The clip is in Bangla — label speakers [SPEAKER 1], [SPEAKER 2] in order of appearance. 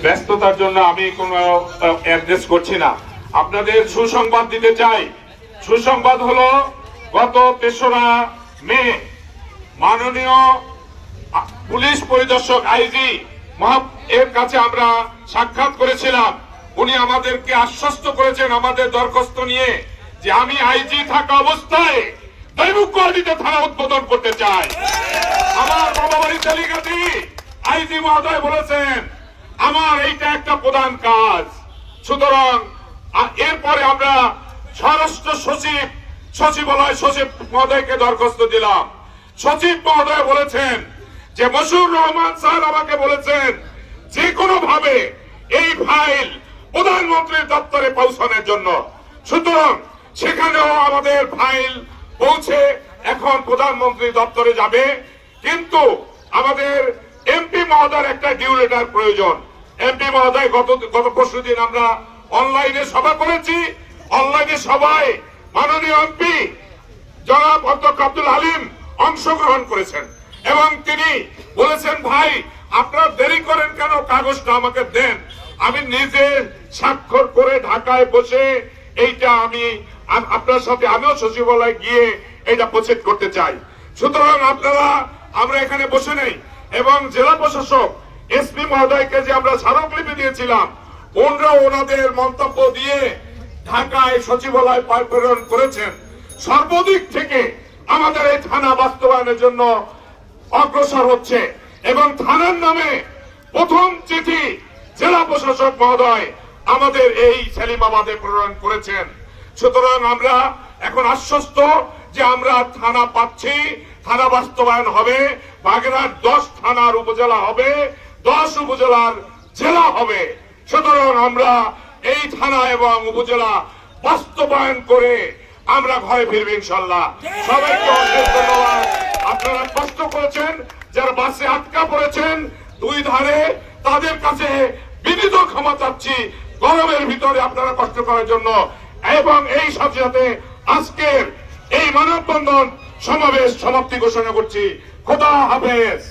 [SPEAKER 1] ব্যস্ততার জন্য আমি কোনো অ্যাড্রেস করছি না। আপনাদের সুসংবাদ দিতে চাই। সুসংবাদ হলো গত ৩রা মে মাননীয় পুলিশ পরিদর্শক আইজি এর কাছে আমরা সাক্ষাৎ করেছিলাম। উনি আমাদেরকে আশ্বস্ত করেছেন আমাদের দরখাস্ত নিয়ে যে আমি আইজি থাকা অবস্থায় দৈবুকুয়ালিতে থানা উদ্বোধন করতে চাই। আমার বাবা বাড়ি তেলিগাতি আইজি মহোদয় বলেছেন আমার এইটা একটা প্রধান কাজ। সুতরাং এরপরে আমরা স্বরাষ্ট্র সচিবালয় সচিব মহোদয়কে দরখাস্ত দিলাম। সচিব মহোদয় বলেছেন যে মশিউর রহমান স্যার আমাকে বলেছেন যে কোনো ভাবে এই ফাইল প্রধানমন্ত্রীর দপ্তরে পৌঁছানোর জন্য। সুতরাং সেখানেও আমাদের ফাইল পৌঁছে এখন প্রধানমন্ত্রী দপ্তরে যাবে। কিন্তু আমাদের এমপি মহোদয়ের একটা ডিউ লেটার প্রয়োজন। এমপি মহোদয় গত পরশুদিন আমরা অনলাইনে সভা করেছি। অনলাইনে সভায় মাননীয় এমপি জনাব অধ্যক্ষ আব্দুল হালিম অংশগ্রহণ করেছেন এবং তিনি বলেছেন ভাই আপনারা দেরি করেন কেন, কাগজটা আমাকে দেন, আমি নিজে স্বাক্ষর করে ঢাকায় বসে এইটা আমি আপনার সাথে আমিও সচিবালয়ে গিয়ে এটা প্রসিড করতে চাই। সুতরাং আমরা এখানে বসে নেই এবং জেলা প্রশাসক এসপি মহোদয়কে যে আমরা স্মারকলিপি দিয়েছিলাম ওনারা ওনাদের মন্তব্য দিয়ে ঢাকায় সচিবালয় প্রেরণ করেছেন। সর্বদিক থেকে আমাদের এই থানা বাস্তবায়নের জন্য অগ্রসর হচ্ছে এবং থানার নামে প্রথম চিঠি জেলা প্রশাসক মহোদয় আমাদের এই সেলিমাবাদে প্রেরণ করেছেন। সুতরাং আমরা এখন আশ্বস্ত যে আমরা থানা পাচ্ছি, থানা বাস্তবায়ন হবে, বাগেরহাট 10 থানার উপজেলা হবে, 10 উপজেলার জেলা হবে। সুতরাং আমরা এই থানা এবং উপজেলা বাস্তবায়ন করে আমরা ঘরে ফিরবো ইনশাল্লাহ। সবাইকে অনেক ধন্যবাদ। আপনারা কষ্ট করেছেন, যারা বাসে আটকা পড়েছেন দুই ধারে তাদের কাছে বিনীত ক্ষমা চাচ্ছি গরমের ভিতরে আপনারা কষ্ট করার জন্য। এবং এই সাথে আজকের এই মানববন্ধন সমাবেশ সমাপ্তি ঘোষণা করছি। খোদা হাফেজ।